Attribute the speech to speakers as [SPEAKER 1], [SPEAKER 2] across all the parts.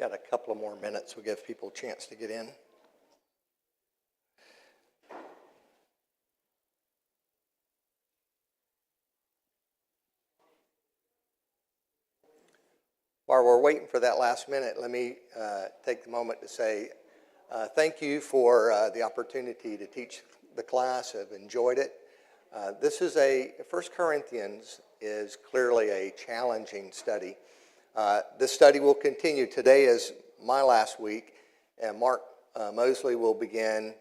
[SPEAKER 1] Got a couple of more minutes. We'll give people a chance to get in. While we're waiting for that last minute, let me take the moment to say thank you for the opportunity to teach the class. I've enjoyed it. First Corinthians is clearly a challenging study. This study will continue. Today is my last week, and Mark Mosley will begin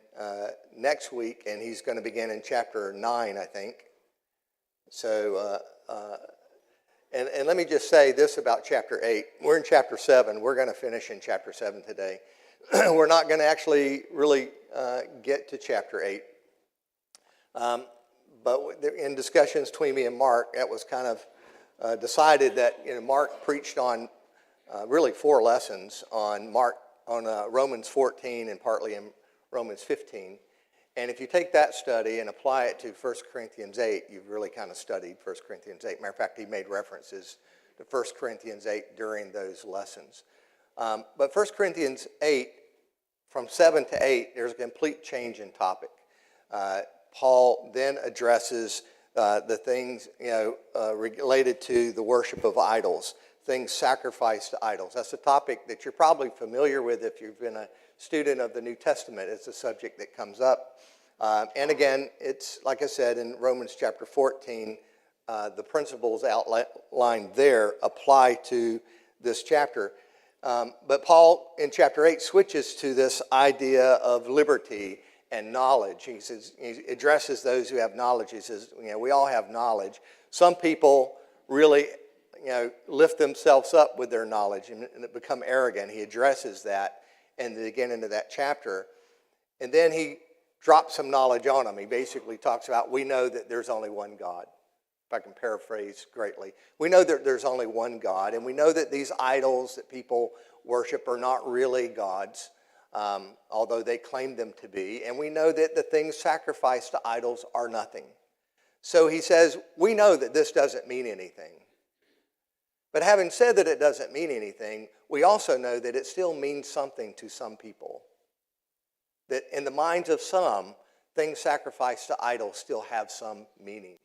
[SPEAKER 1] next week, and he's going to begin in chapter 9, I think. So, and let me just say this about chapter 8. We're in chapter 7. We're going to finish in chapter 7 today. We're not going to actually really get to chapter 8. But in discussions between me and Mark, that was kind of decided that Mark preached on really 4 lessons on Romans 14 and partly in Romans 15. And if you take that study and apply it to 1 Corinthians 8, you've really kind of studied 1 Corinthians 8. Matter of fact, he made references to 1 Corinthians 8 during those lessons. But 1 Corinthians 8, from 7 to 8, there's a complete change in topic. Paul then addresses the things related to the worship of idols, things sacrificed to idols. That's a topic that you're probably familiar with if you've been a student of the New Testament. It's a subject that comes up. And again, it's like I said in Romans chapter 14, the principles outlined there apply to this chapter. But Paul in chapter 8 switches to this idea of liberty and knowledge. He addresses those who have knowledge. He says, we all have knowledge. Some people really, lift themselves up with their knowledge and become arrogant. He addresses that in the beginning of that chapter. And then he drops some knowledge on them. He basically talks about, we know that there's only one God. If I can paraphrase greatly. We know that there's only one God, and we know that these idols that people worship are not really gods, although they claim them to be. And we know that the things sacrificed to idols are nothing. So he says, we know that this doesn't mean anything. But having said that it doesn't mean anything, we also know that it still means something to some people. That in the minds of some, things sacrificed to idols still have some meaning.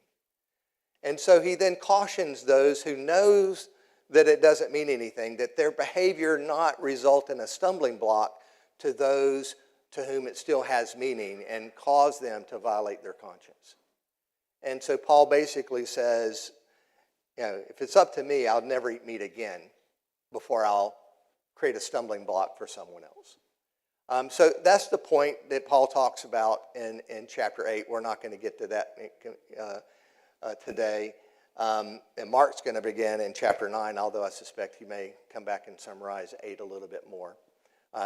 [SPEAKER 1] And so he then cautions those who knows that it doesn't mean anything, that their behavior not result in a stumbling block to those to whom it still has meaning and cause them to violate their conscience. And so Paul basically says, if it's up to me, I'll never eat meat again before I'll create a stumbling block for someone else. So that's the point that Paul talks about in chapter 8. We're not going to get to that today. And Mark's going to begin in chapter 9, although I suspect he may come back and summarize 8 a little bit more.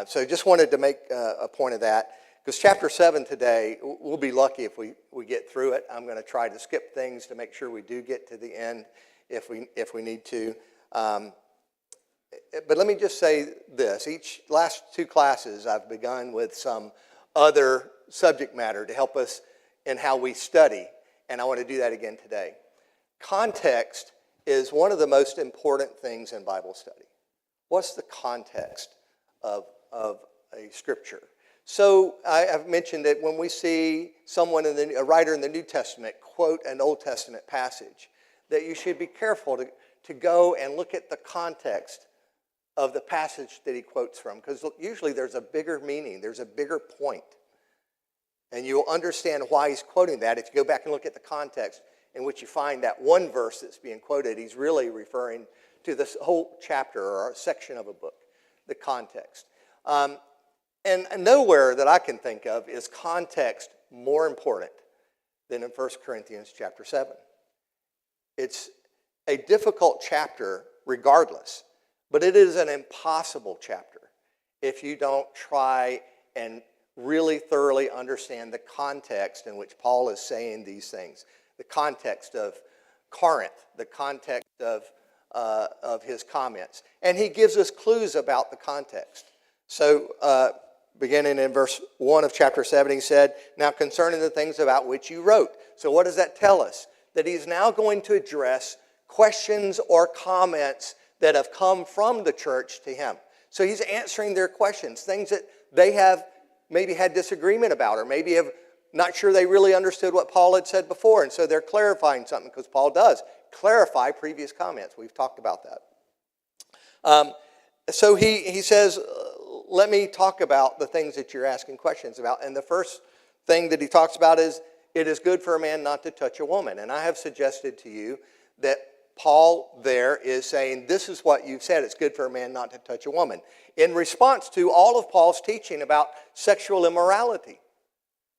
[SPEAKER 1] So just wanted to make a point of that, because chapter 7 today, we'll be lucky if we get through it. I'm going to try to skip things to make sure we do get to the end if we need to. But let me just say this. Last 2 classes, I've begun with some other subject matter to help us in how we study, and I want to do that again today. Context is one of the most important things in Bible study. What's the context of a scripture? So I've mentioned that when we see a writer in the New Testament quote an Old Testament passage, that you should be careful to go and look at the context of the passage that he quotes from, because usually there's a bigger meaning, there's a bigger point. And you'll understand why he's quoting that if you go back and look at the context in which you find that one verse that's being quoted. He's really referring to this whole chapter or a section of a book, the context. And nowhere that I can think of is context more important than in 1 Corinthians chapter 7. It's a difficult chapter regardless, but it is an impossible chapter if you don't try and really thoroughly understand the context in which Paul is saying these things. The context of Corinth, the context of his comments. And he gives us clues about the context. So beginning in verse 1 of chapter 7, he said, now concerning the things about which you wrote. So what does that tell us? That he's now going to address questions or comments that have come from the church to him. So he's answering their questions, things that they have maybe had disagreement about, or maybe have not sure they really understood what Paul had said before, and so they're clarifying something, because Paul does clarify previous comments. We've talked about that. So he says, let me talk about the things that you're asking questions about. And the first thing that he talks about is, it is good for a man not to touch a woman. And I have suggested to you that Paul there is saying, this is what you've said, it's good for a man not to touch a woman, in response to all of Paul's teaching about sexual immorality,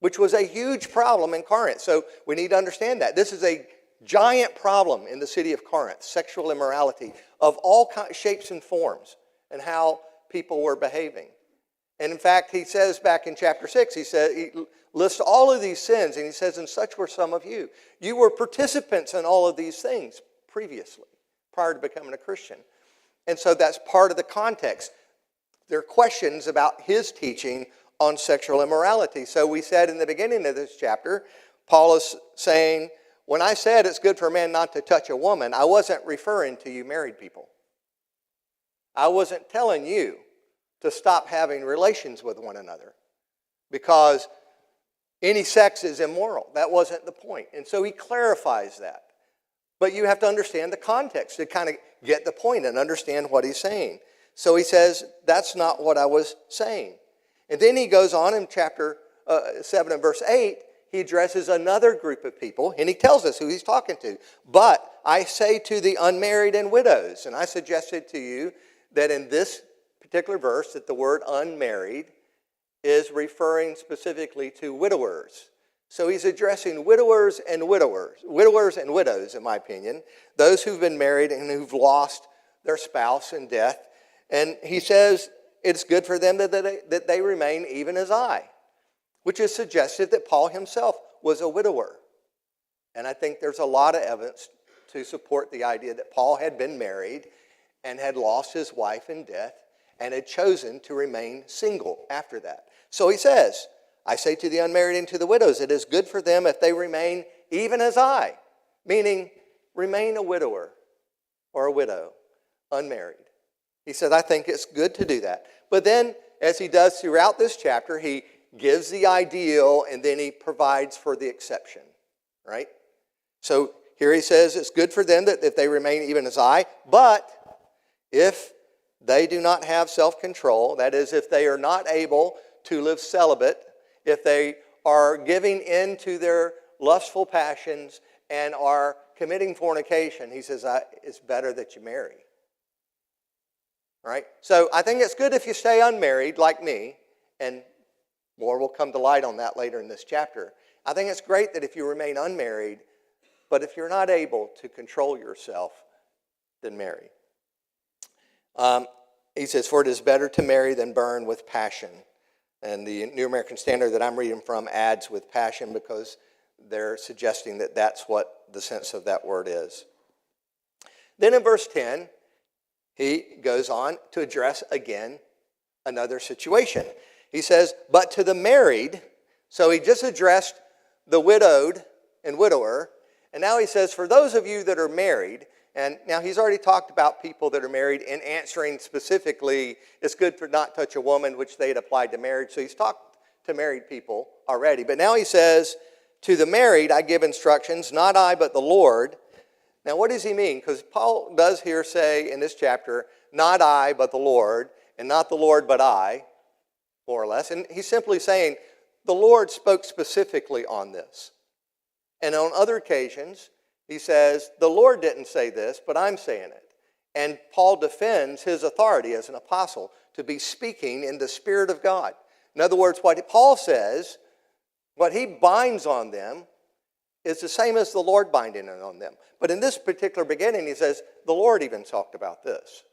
[SPEAKER 1] which was a huge problem in Corinth. So we need to understand that. This is a giant problem in the city of Corinth, sexual immorality of all shapes and forms, and how people were behaving. And in fact, he says back in chapter 6, he lists all of these sins, and he says, and such were some of you. You were participants in all of these things previously, prior to becoming a Christian. And so that's part of the context. There are questions about his teaching on sexual immorality. So we said in the beginning of this chapter, Paul is saying, when I said it's good for a man not to touch a woman, I wasn't referring to you married people. I wasn't telling you to stop having relations with one another, because any sex is immoral. That wasn't the point. And so he clarifies that. But you have to understand the context to kind of get the point and understand what he's saying. So he says, that's not what I was saying. And then he goes on in chapter 7 and verse 8, he addresses another group of people, and he tells us who he's talking to. But I say to the unmarried and widows, and I suggested to you that in this particular verse that the word unmarried is referring specifically to widowers. So he's addressing widowers and widows, in my opinion, those who've been married and who've lost their spouse in death. And he says it's good for them that they remain even as I, which is suggestive that Paul himself was a widower. And I think there's a lot of evidence to support the idea that Paul had been married and had lost his wife in death and had chosen to remain single after that. So he says, I say to the unmarried and to the widows, it is good for them if they remain even as I, meaning remain a widower or a widow, unmarried. He said, I think it's good to do that. But then, as he does throughout this chapter, he gives the ideal and then he provides for the exception, right? So here he says, it's good for them that if they remain even as I, but if they do not have self-control, that is, if they are not able to live celibate, if they are giving in to their lustful passions and are committing fornication, he says, it's better that you marry. Right? So I think it's good if you stay unmarried like me, and more will come to light on that later in this chapter. I think it's great that if you remain unmarried, but if you're not able to control yourself, then marry. He says, for it is better to marry than burn with passion. And the New American Standard that I'm reading from adds with passion because they're suggesting that that's what the sense of that word is. Then in verse 10, he goes on to address again another situation. He says, but to the married, so he just addressed the widowed and widower, and now he says, for those of you that are married, and now he's already talked about people that are married and answering specifically, it's good for not touch a woman, which they had applied to marriage. So he's talked to married people already. But now he says, to the married I give instructions, not I but the Lord. Now what does he mean? Because Paul does here say in this chapter, not I but the Lord, and not the Lord but I, more or less. And he's simply saying, the Lord spoke specifically on this. And on other occasions, he says, the Lord didn't say this, but I'm saying it. And Paul defends his authority as an apostle to be speaking in the Spirit of God. In other words, what Paul says, what he binds on them, is the same as the Lord binding it on them. But in this particular beginning, he says, the Lord even talked about this.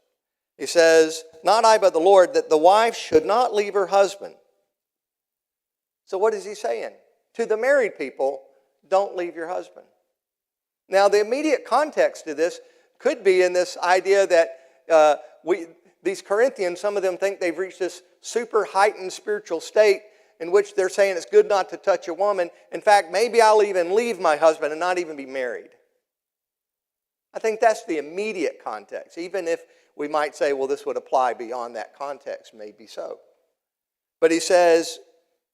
[SPEAKER 1] He says, not I but the Lord, that the wife should not leave her husband. So what is he saying? To the married people, don't leave your husband. Now, the immediate context of this could be in this idea that these Corinthians, some of them think they've reached this super heightened spiritual state in which they're saying it's good not to touch a woman. In fact, maybe I'll even leave my husband and not even be married. I think that's the immediate context, even if we might say, well, this would apply beyond that context, maybe so. But he says,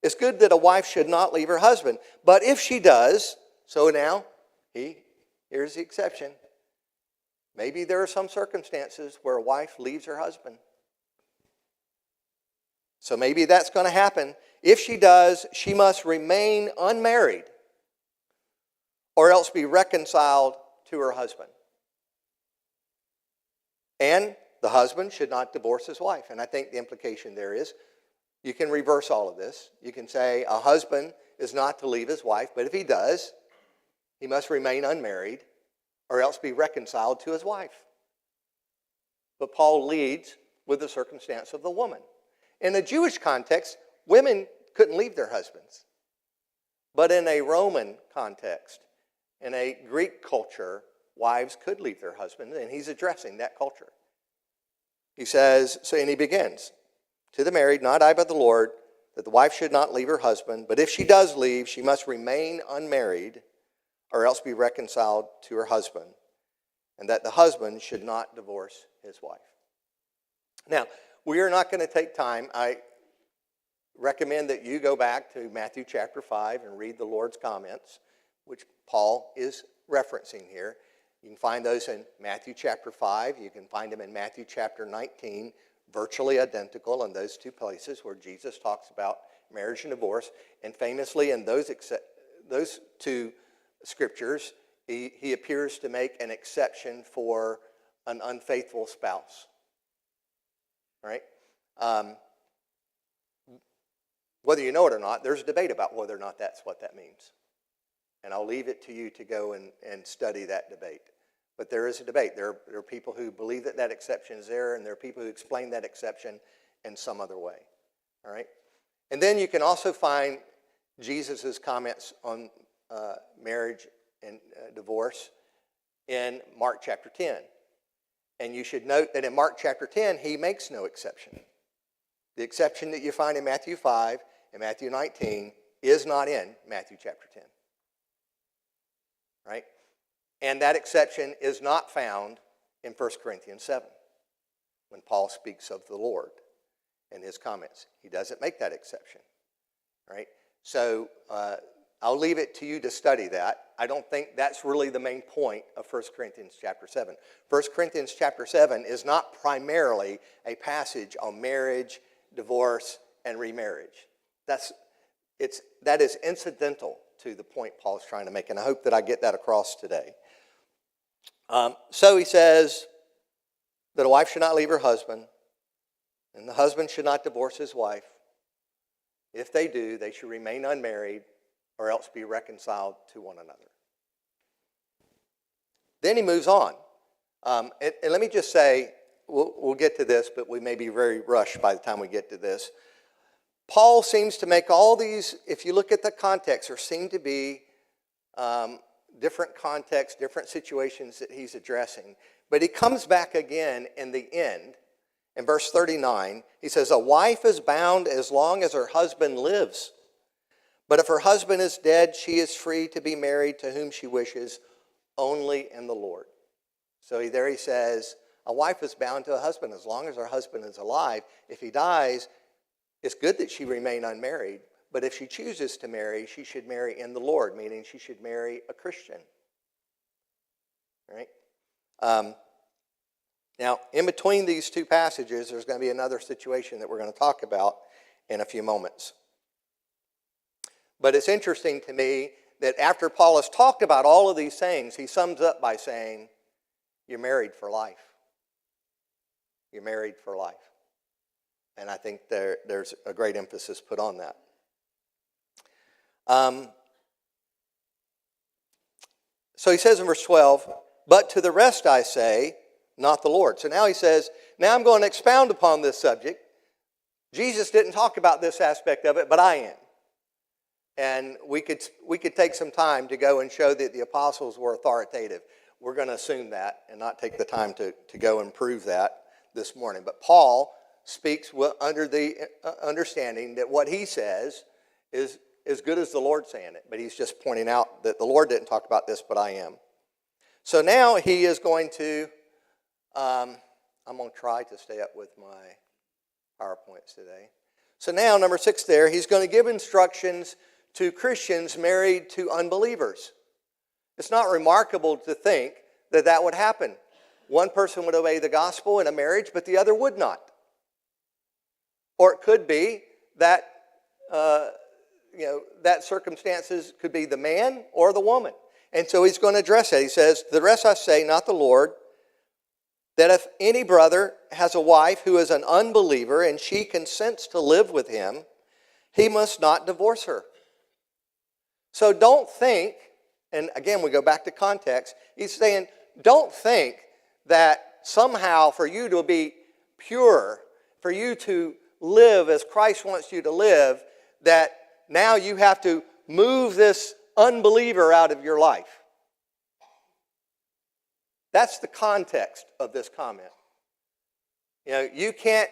[SPEAKER 1] it's good that a wife should not leave her husband. But if she does, so now, here's the exception. Maybe there are some circumstances where a wife leaves her husband. So maybe that's going to happen. If she does, she must remain unmarried or else be reconciled to her husband. And the husband should not divorce his wife. And I think the implication there is, you can reverse all of this. You can say a husband is not to leave his wife, but if he does, he must remain unmarried or else be reconciled to his wife. But Paul leads with the circumstance of the woman. In a Jewish context, women couldn't leave their husbands. But in a Roman context, in a Greek culture, wives could leave their husbands, and he's addressing that culture. He says, and he begins, to the married, not I but the Lord, that the wife should not leave her husband, but if she does leave, she must remain unmarried or else be reconciled to her husband, and that the husband should not divorce his wife. Now, we are not going to take time. I recommend that you go back to Matthew chapter 5 and read the Lord's comments, which Paul is referencing here. You can find those in Matthew chapter 5. You can find them in Matthew chapter 19, virtually identical in those two places where Jesus talks about marriage and divorce. And famously in those two scriptures, he appears to make an exception for an unfaithful spouse. All right? Whether you know it or not, there's a debate about whether or not that's what that means. And I'll leave it to you to go and study that debate. But there is a debate. There are people who believe that that exception is there, and there are people who explain that exception in some other way. All right? And then you can also find Jesus' comments on marriage and divorce in Mark chapter 10. And you should note that in Mark chapter 10, he makes no exception. The exception that you find in Matthew 5 and Matthew 19 is not in Matthew chapter 10. Right? And that exception is not found in 1 Corinthians 7 when Paul speaks of the Lord in his comments. He doesn't make that exception. Right? So I'll leave it to you to study that. I don't think that's really the main point of 1 Corinthians chapter 7. 1 Corinthians chapter 7 is not primarily a passage on marriage, divorce, and remarriage. That is incidental to the point Paul's trying to make, and I hope that I get that across today. So he says that a wife should not leave her husband, and the husband should not divorce his wife. If they do, they should remain unmarried or else be reconciled to one another. Then he moves on. And let me just say, we'll get to this, but we may be very rushed by the time we get to this. Paul seems to make all these, if you look at the context, there seem to be different contexts, different situations that he's addressing. But he comes back again in the end. In verse 39, he says, a wife is bound as long as her husband lives. But if her husband is dead, she is free to be married to whom she wishes, only in the Lord. So there he says, a wife is bound to a husband as long as her husband is alive. If he dies, it's good that she remain unmarried. But if she chooses to marry, she should marry in the Lord, meaning she should marry a Christian. Right? Now, in between these two passages, there's going to be another situation that we're going to talk about in a few moments. But it's interesting to me that after Paul has talked about all of these things, he sums up by saying, you're married for life. You're married for life. And I think there's a great emphasis put on that. So he says in verse 12, but to the rest I say, not the Lord. So now he says, now I'm going to expound upon this subject. Jesus didn't talk about this aspect of it, but I am. And we could take some time to go and show that the apostles were authoritative. We're going to assume that and not take the time to go and prove that this morning. But Paul speaks under the understanding that what he says is as good as the Lord saying it. But he's just pointing out that the Lord didn't talk about this, but I am. So now he is going to, I'm going to try to stay up with my PowerPoints today. So now, number 6 there, he's going to give instructions to Christians married to unbelievers. It's not remarkable to think that that would happen. One person would obey the gospel in a marriage, but the other would not. Or it could be that, that circumstances could be the man or the woman. And so he's going to address that. He says, "The rest I say, not the Lord, that if any brother has a wife who is an unbeliever and she consents to live with him, he must not divorce her." So don't think, and again we go back to context, he's saying don't think that somehow for you to be pure, for you to live as Christ wants you to live, that now you have to move this unbeliever out of your life. That's the context of this comment. You can't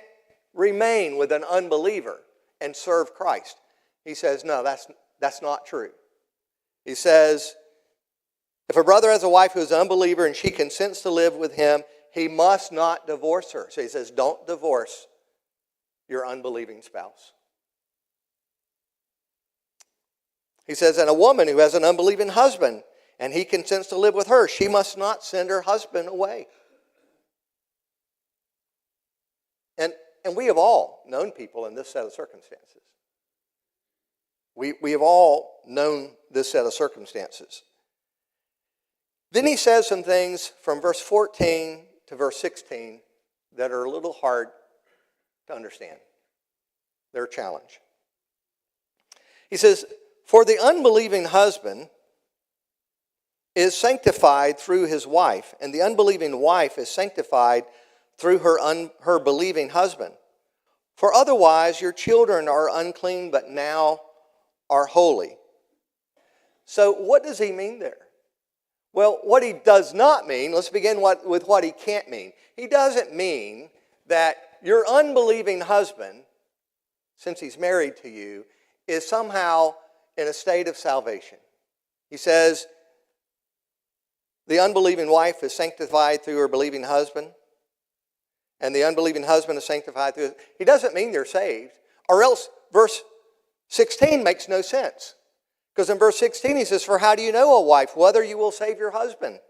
[SPEAKER 1] remain with an unbeliever and serve Christ. He says, no, that's not true. He says, if a brother has a wife who is an unbeliever and she consents to live with him, he must not divorce her. So he says, don't divorce your unbelieving spouse. He says, and a woman who has an unbelieving husband and he consents to live with her, she must not send her husband away. And we have all known people in this set of circumstances. We have all known this set of circumstances. Then he says some things from verse 14 to verse 16 that are a little hard to understand. They're a challenge. He says, for the unbelieving husband is sanctified through his wife, and the unbelieving wife is sanctified through her believing husband. For otherwise your children are unclean, but now are holy. So what does he mean there? Well, what he does not mean, let's begin with what he can't mean. He doesn't mean that your unbelieving husband, since he's married to you, is somehow in a state of salvation. He says, the unbelieving wife is sanctified through her believing husband, and the unbelieving husband is sanctified through... He doesn't mean they're saved, or else verse 16 makes no sense. Because in verse 16 he says, for how do you know, O wife, whether you will save your husband?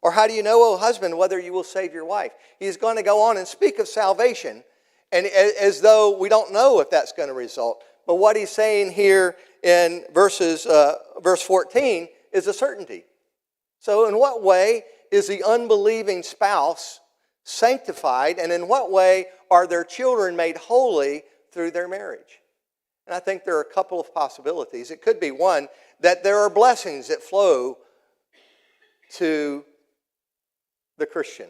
[SPEAKER 1] Or how do you know, O husband, whether you will save your wife? He's going to go on and speak of salvation, and as though we don't know if that's going to result. But what he's saying here in verse 14 is a certainty. So in what way is the unbelieving spouse sanctified, and in what way are their children made holy through their marriage? And I think there are a couple of possibilities. It could be, one, that there are blessings that flow to the Christian.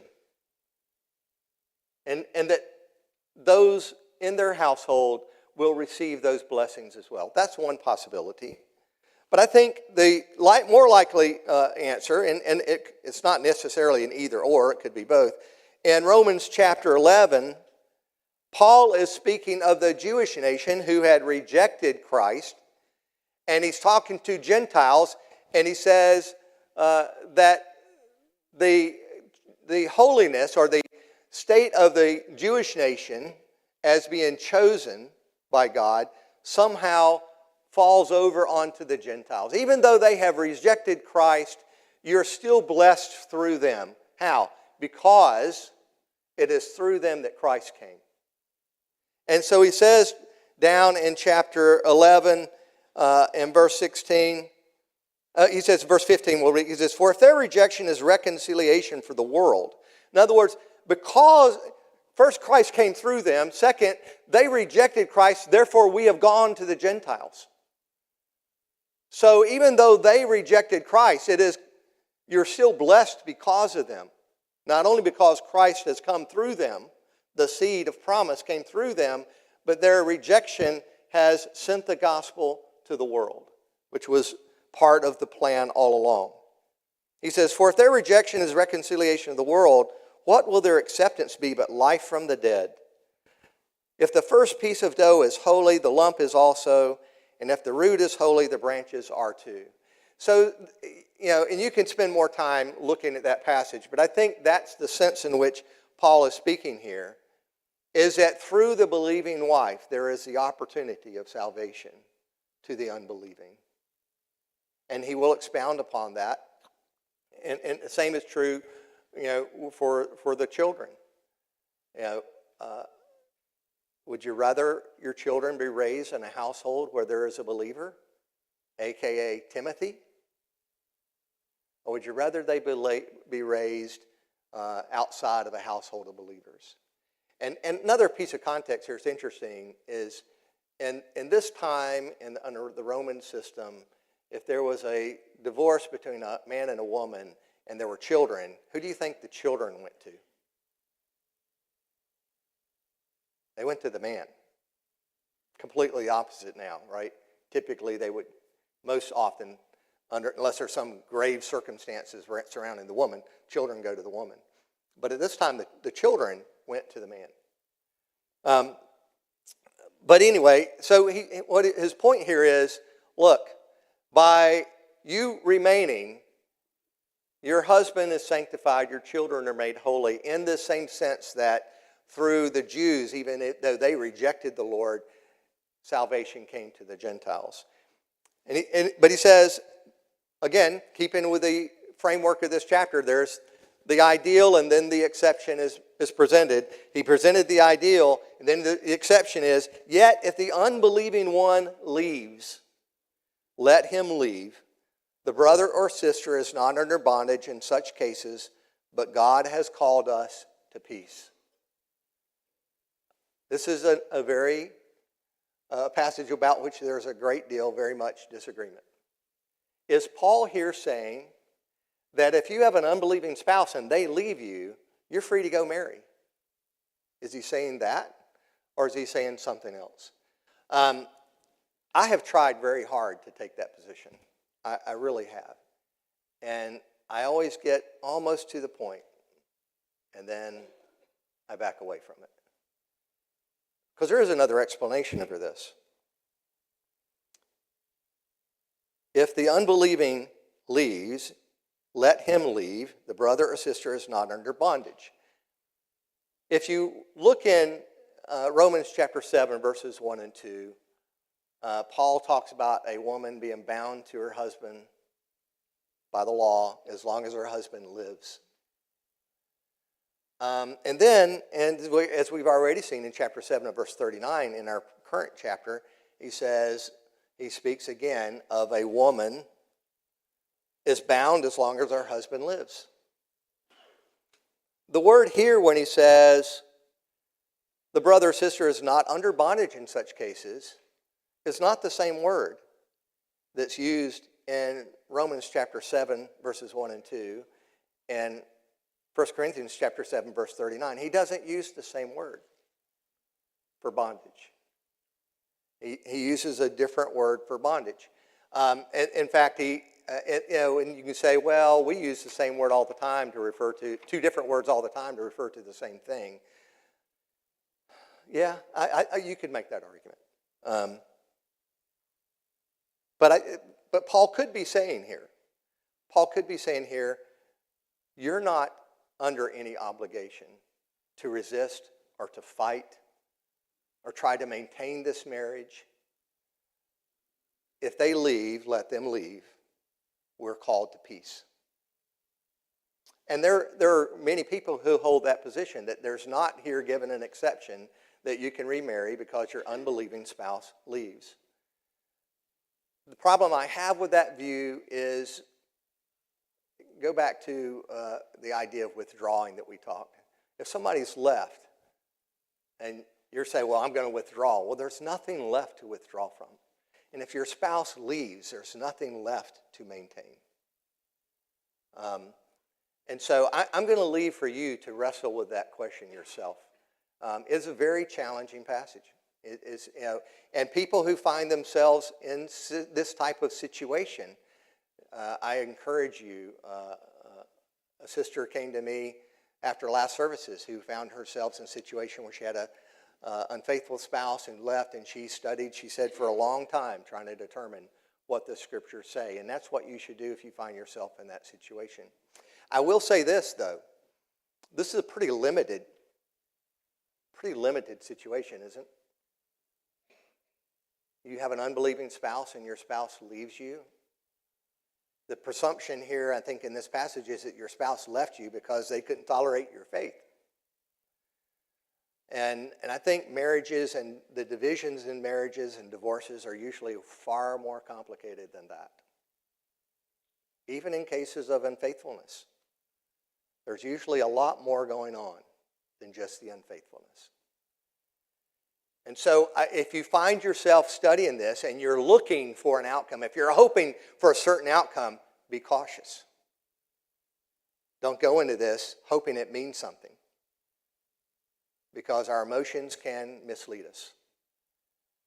[SPEAKER 1] And that those in their household will receive those blessings as well. That's one possibility. But I think the more likely answer, and it's not necessarily an either or, it could be both. In Romans chapter 11, Paul is speaking of the Jewish nation who had rejected Christ, and he's talking to Gentiles, and he says that the holiness or the state of the Jewish nation as being chosen by God somehow falls over onto the Gentiles. Even though they have rejected Christ, you're still blessed through them. How? Because it is through them that Christ came. And so he says down in chapter 11 in verse 16, he says verse 15, he says, for if their rejection is reconciliation for the world. In other words, because first Christ came through them, second, they rejected Christ, therefore we have gone to the Gentiles. So even though they rejected Christ, you're still blessed because of them. Not only because Christ has come through them, the seed of promise came through them, but their rejection has sent the gospel to the world, which was part of the plan all along. He says, for if their rejection is reconciliation of the world, what will their acceptance be but life from the dead? If the first piece of dough is holy, the lump is also, and if the root is holy, the branches are too. So, and you can spend more time looking at that passage, but I think that's the sense in which Paul is speaking here, is that through the believing wife, there is the opportunity of salvation to the unbelieving. And he will expound upon that. And the same is true, for the children. Would you rather your children be raised in a household where there is a believer, a.k.a. Timothy? Or would you rather they be raised outside of a household of believers? And another piece of context here is interesting is in this time under the Roman system, if there was a divorce between a man and a woman and there were children, who do you think the children went to? They went to the man. Completely opposite now, right? Typically they would most often, unless there's some grave circumstances surrounding the woman, children go to the woman. But at this time, the children went to the man. But anyway, so his point here is, look, by you remaining, your husband is sanctified, your children are made holy, in the same sense that through the Jews, even though they rejected the Lord, salvation came to the Gentiles. But he says, again, keeping with the framework of this chapter, there's the ideal and then the exception is presented. He presented the ideal, and then the exception is, yet if the unbelieving one leaves, let him leave. The brother or sister is not under bondage in such cases, but God has called us to peace. This is a very passage about which there's a great deal, very much disagreement. Is Paul here saying that if you have an unbelieving spouse and they leave you, you're free to go marry? Is he saying that? Or is he saying something else? I have tried very hard to take that position. I really have. And I always get almost to the point, and then I back away from it. Because there is another explanation for this. If the unbelieving leaves, let him leave. The brother or sister is not under bondage. If you look in Romans chapter 7, verses 1 and 2, Paul talks about a woman being bound to her husband by the law as long as her husband lives. And then, as we've already seen in chapter 7 of verse 39, in our current chapter, he speaks again of a woman is bound as long as her husband lives. The word here when he says the brother or sister is not under bondage in such cases is not the same word that's used in Romans chapter 7, verses 1 and 2, and 1 Corinthians chapter 7, verse 39. He doesn't use the same word for bondage. He uses a different word for bondage. In fact, and you can say, well, we use the same word all the time to refer to, two different words all the time to refer to the same thing. Yeah, you could make that argument. But Paul could be saying here, you're not under any obligation to resist or to fight or try to maintain this marriage. If they leave, let them leave. We're called to peace. And there are many people who hold that position, that there's not here given an exception that you can remarry because your unbelieving spouse leaves. The problem I have with that view is, go back to the idea of withdrawing that we talked. If somebody's left and you're saying, well, I'm going to withdraw. Well, there's nothing left to withdraw from. And if your spouse leaves, there's nothing left to maintain. And so I'm going to leave for you to wrestle with that question yourself. It's a very challenging passage. It is, and people who find themselves in this type of situation, I encourage you. A sister came to me after last services who found herself in a situation where she had a unfaithful spouse and left, and she studied, she said, for a long time trying to determine what the scriptures say. And that's what you should do if you find yourself in that situation. I will say this, though. This is a pretty limited situation, isn't it? You have an unbelieving spouse and your spouse leaves you. The presumption here, I think, in this passage is that your spouse left you because they couldn't tolerate your faith. And I think marriages and the divisions in marriages and divorces are usually far more complicated than that. Even in cases of unfaithfulness, there's usually a lot more going on than just the unfaithfulness. And so if you find yourself studying this and you're looking for an outcome, if you're hoping for a certain outcome, be cautious. Don't go into this hoping it means something, because our emotions can mislead us.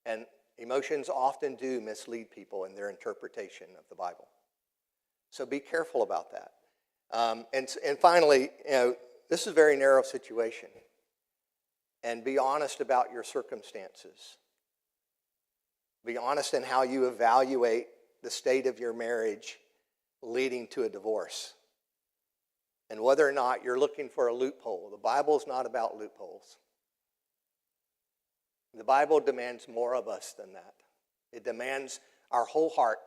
[SPEAKER 1] And emotions often do mislead people in their interpretation of the Bible. So be careful about that. And finally, this is a very narrow situation. And be honest about your circumstances. Be honest in how you evaluate the state of your marriage leading to a divorce. And whether or not you're looking for a loophole. The Bible is not about loopholes. The Bible demands more of us than that. It demands our whole heart.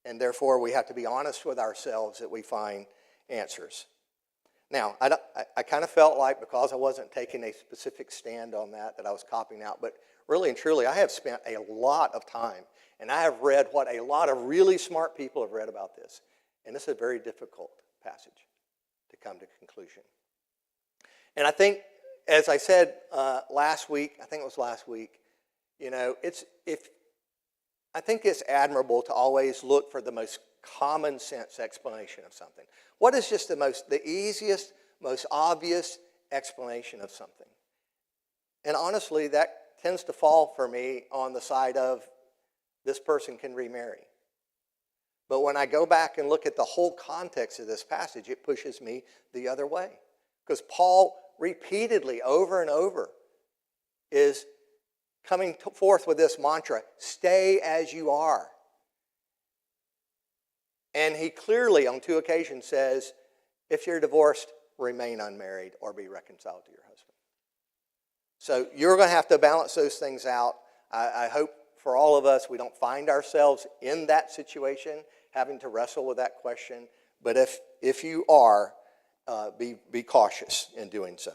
[SPEAKER 1] And therefore, we have to be honest with ourselves that we find answers. Now, I kind of felt like, because I wasn't taking a specific stand on that I was copying out. But really and truly, I have spent a lot of time, and I have read what a lot of really smart people have read about this. And this is a very difficult passage to come to conclusion. And I think, as I said last week, I think it's admirable to always look for the most common sense explanation of something. What is just the easiest, most obvious explanation of something? And honestly, that tends to fall for me on the side of this person can remarry. But when I go back and look at the whole context of this passage, it pushes me the other way. Because Paul repeatedly, over and over, is coming forth with this mantra, stay as you are. And he clearly, on 2 occasions, says, if you're divorced, remain unmarried or be reconciled to your husband. So you're going to have to balance those things out. I hope for all of us, we don't find ourselves in that situation, having to wrestle with that question. But if you are, be cautious in doing so.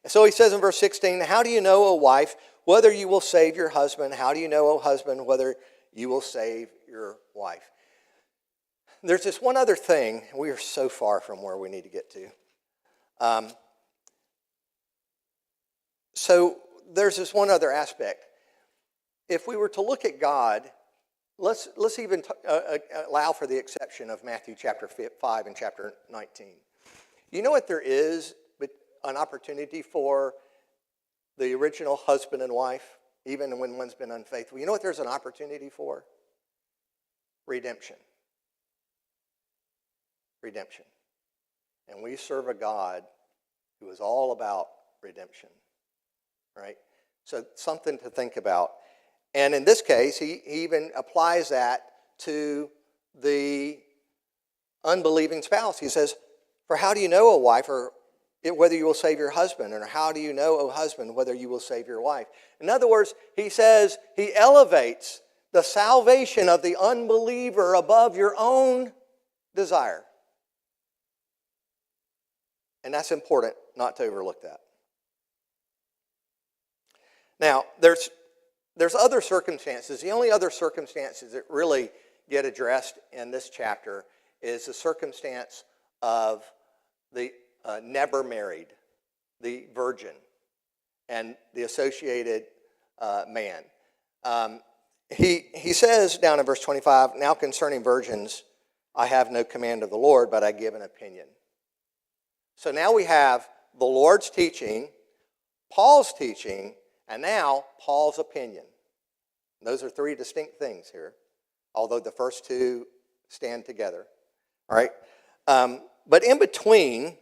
[SPEAKER 1] And so he says in verse 16, how do you know, O wife, whether you will save your husband? How do you know, O husband, whether you will save your wife? There's this one other thing. We are so far from where we need to get to. So there's this one other aspect. If we were to look at God, let's even allow for the exception of Matthew chapter 5 and chapter 19. You know what there is an opportunity for the original husband and wife, even when one's been unfaithful? You know what there's an opportunity for? Redemption. Redemption. And we serve a God who is all about redemption, right? So something to think about. And in this case, he even applies that to the unbelieving spouse. He says, for how do you know, O wife, or whether you will save your husband? Or how do you know, O husband, whether you will save your wife? In other words, he says, he elevates the salvation of the unbeliever above your own desire. And that's important not to overlook that. Now, there's other circumstances. The only other circumstances that really get addressed in this chapter is the circumstance of the never married, the virgin, and the associated man. He says down in verse 25, now concerning virgins, I have no command of the Lord, but I give an opinion. So now we have the Lord's teaching, Paul's teaching, and now Paul's opinion. Those are 3 distinct things here, although the first 2 stand together. All right? But in between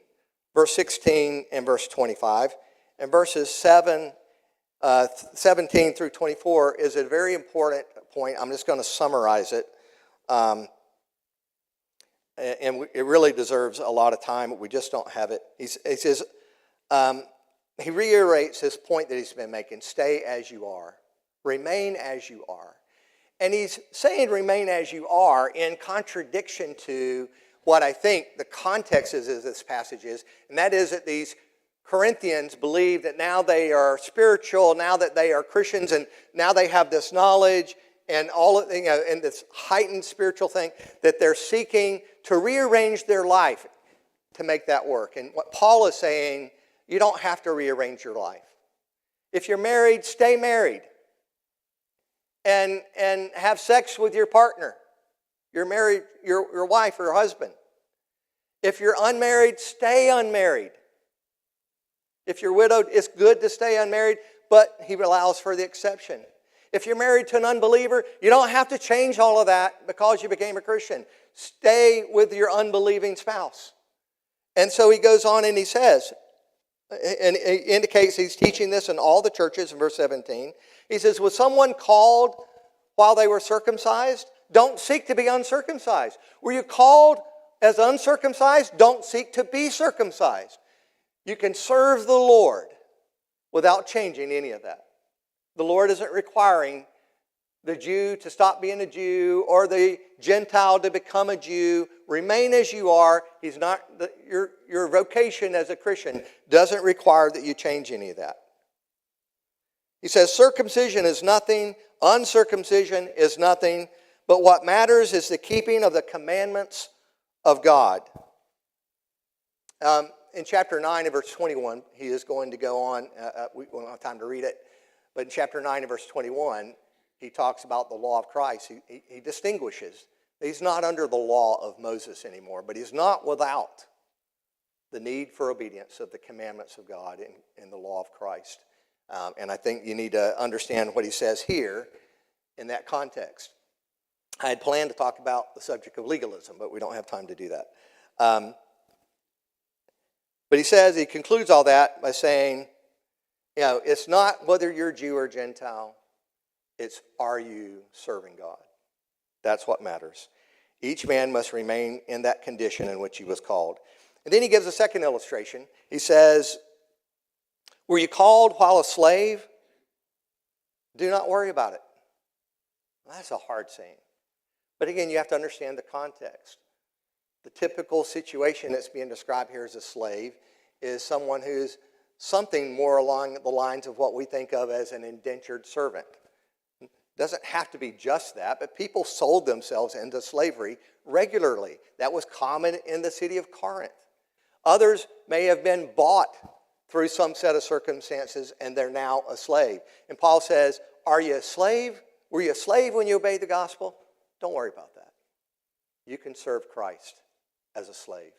[SPEAKER 1] verse 16 and verse 25, and verses 7 17 through 24 is a very important point. I'm just going to summarize it. And it really deserves a lot of time, but we just don't have it. He says, he reiterates his point that he's been making: stay as you are, remain as you are. And he's saying remain as you are in contradiction to what I think the context is of this passage is, and that is that these Corinthians believe that now they are spiritual, now that they are Christians, and now they have this knowledge and all of, and this heightened spiritual thing, that they're seeking to rearrange their life to make that work. And what Paul is saying, you don't have to rearrange your life. If you're married, stay married. And have sex with your partner, your married, your wife or your husband. If you're unmarried, stay unmarried. If you're widowed, it's good to stay unmarried, but he allows for the exception. If you're married to an unbeliever, you don't have to change all of that because you became a Christian. Stay with your unbelieving spouse. And so he goes on and he says, and he indicates he's teaching this in all the churches in verse 17. He says, was someone called while they were circumcised? Don't seek to be uncircumcised. Were you called as uncircumcised? Don't seek to be circumcised. You can serve the Lord without changing any of that. The Lord isn't requiring the Jew to stop being a Jew or the Gentile to become a Jew. Remain as you are. He's not, your vocation as a Christian doesn't require that you change any of that. He says circumcision is nothing, uncircumcision is nothing, but what matters is the keeping of the commandments of God. In chapter 9 and verse 21, he is going to go on, we don't have time to read it, but in chapter 9 and verse 21, he talks about the law of Christ. He distinguishes. He's not under the law of Moses anymore, but he's not without the need for obedience of the commandments of God in the law of Christ. And I think you need to understand what he says here in that context. I had planned to talk about the subject of legalism, but we don't have time to do that. But he says, he concludes all that by saying, it's not whether you're Jew or Gentile. It's, are you serving God? That's what matters. Each man must remain in that condition in which he was called. And then he gives a second illustration. He says, were you called while a slave? Do not worry about it. Well, that's a hard saying. But again, you have to understand the context. The typical situation that's being described here as a slave is someone who's something more along the lines of what we think of as an indentured servant. It doesn't have to be just that, but people sold themselves into slavery regularly. That was common in the city of Corinth. Others may have been bought through some set of circumstances, and they're now a slave. And Paul says, are you a slave? Were you a slave when you obeyed the gospel? Don't worry about that. You can serve Christ as a slave.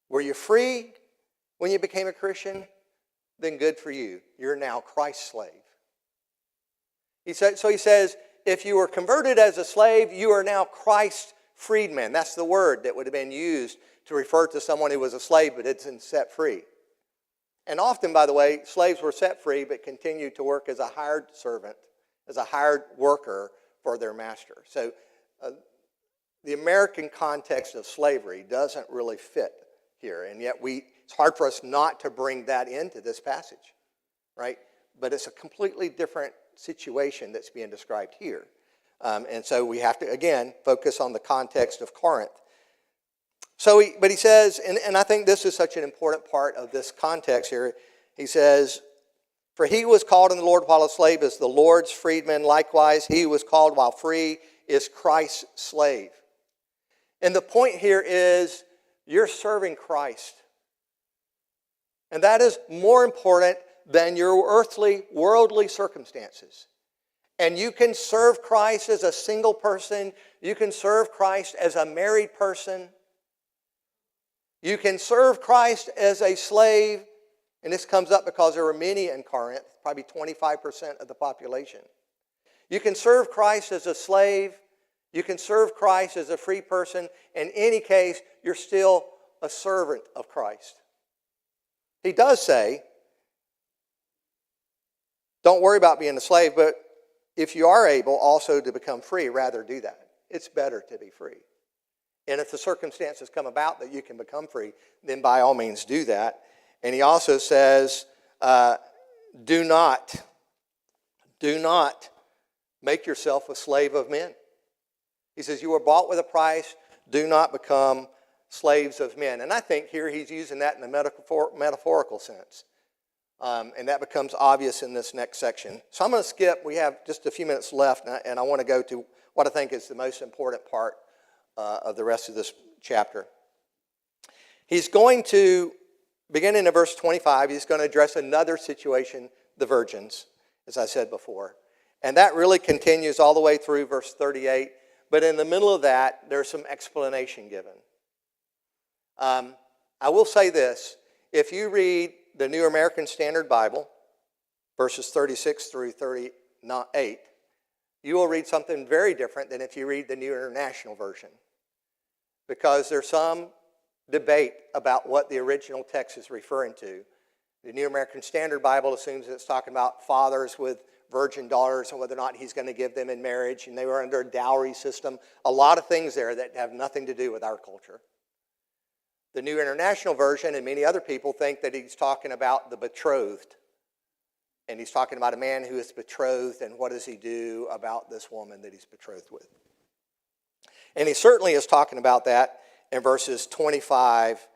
[SPEAKER 1] Were you free when you became a Christian? Then good for you. You're now Christ's slave. He says, if you were converted as a slave, you are now Christ's freedman. That's the word that would have been used to refer to someone who was a slave but had been set free. And often, by the way, slaves were set free but continued to work as a hired servant, as a hired worker for their master. So the American context of slavery doesn't really fit here, and yet it's hard for us not to bring that into this passage, right? But it's a completely different situation that's being described here. And so we have to, again, focus on the context of Corinth. But he says, and I think this is such an important part of this context here, he says, for he who was called in the Lord while a slave is the Lord's freedman. Likewise, he who was called while free is Christ's slave. And the point here is you're serving Christ. And that is more important than your earthly, worldly circumstances. And you can serve Christ as a single person. You can serve Christ as a married person. You can serve Christ as a slave. And this comes up because there were many in Corinth, probably 25% of the population. You can serve Christ as a slave. You can serve Christ as a free person. In any case, you're still a servant of Christ. He does say, Don't worry about being a slave, but if you are able also to become free, rather do that. It's better to be free. And if the circumstances come about that you can become free, then by all means do that. And he also says, do not make yourself a slave of men. He says, you were bought with a price. Do not become slaves of men. And I think here he's using that in a metaphorical sense. And that becomes obvious in this next section. So I'm going to skip. We have just a few minutes left, and I want to go to what I think is the most important part of the rest of this chapter. He's going to, beginning in verse 25, he's going to address another situation, the virgins, as I said before. And that really continues all the way through verse 38. But in the middle of that, there's some explanation given. I will say this. If you read the New American Standard Bible, verses 36 through 38, you will read something very different than if you read the New International Version. Because there's some debate about what the original text is referring to. The New American Standard Bible assumes it's talking about fathers with virgin daughters and whether or not he's going to give them in marriage, and they were under a dowry system. A lot of things there that have nothing to do with our culture. The New International Version and many other people think that he's talking about the betrothed. And he's talking about a man who is betrothed and what does he do about this woman that he's betrothed with. And he certainly is talking about that in verses 25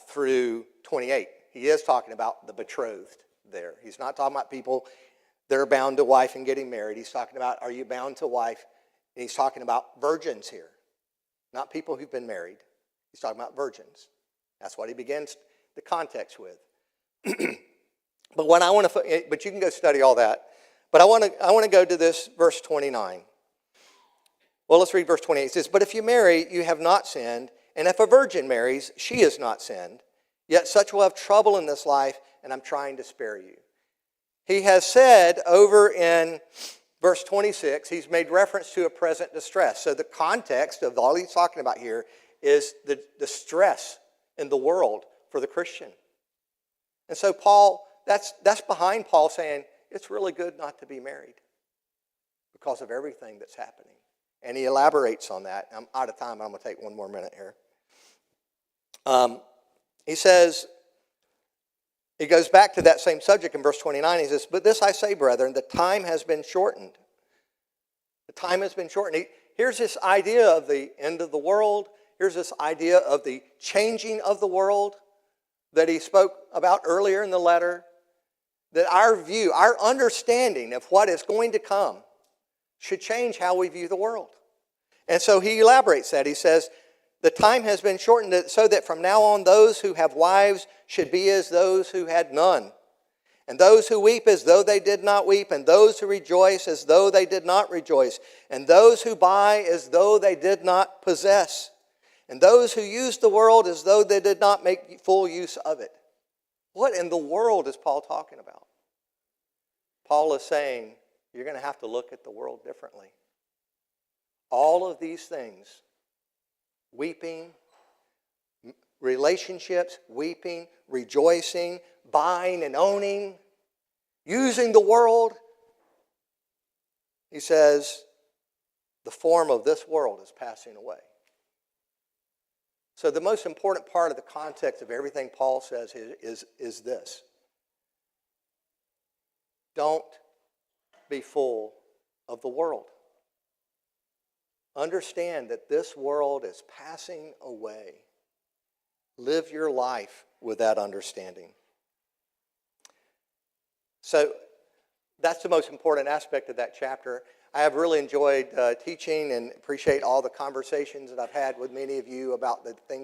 [SPEAKER 1] through 28. He is talking about the betrothed there. He's not talking about people that are bound to wife and getting married. He's talking about, are you bound to wife? And he's talking about virgins here, not people who've been married. He's talking about virgins. That's what he begins the context with. But you can go study all that. But I want to go to this verse 29. Well, let's read verse 28. It says, but if you marry, you have not sinned, and if a virgin marries, she has not sinned. Yet such will have trouble in this life, and I'm trying to spare you. He has said over in verse 26, he's made reference to a present distress. So the context of all he's talking about here is the stress in the world for the Christian. And so Paul, that's behind Paul saying, it's really good not to be married because of everything that's happening. And he elaborates on that. I'm out of time. I'm going to take one more minute here. He says, he goes back to that same subject in verse 29. He says, but this I say, brethren, the time has been shortened. The time has been shortened. Here's this idea of the end of the world. Here's this idea of the changing of the world that he spoke about earlier in the letter. That our view, our understanding of what is going to come should change how we view the world. And so he elaborates that. He says, the time has been shortened so that from now on those who have wives should be as those who had none. And those who weep as though they did not weep. And those who rejoice as though they did not rejoice. And those who buy as though they did not possess. And those who use the world as though they did not make full use of it. What in the world is Paul talking about? Paul is saying, you're going to have to look at the world differently. All of these things, weeping, relationships, weeping, rejoicing, buying and owning, using the world, he says, the form of this world is passing away. So the most important part of the context of everything Paul says is this. Don't be full of the world. Understand that this world is passing away. Live your life with that understanding. So that's the most important aspect of that chapter. I have really enjoyed teaching and appreciate all the conversations that I've had with many of you about the things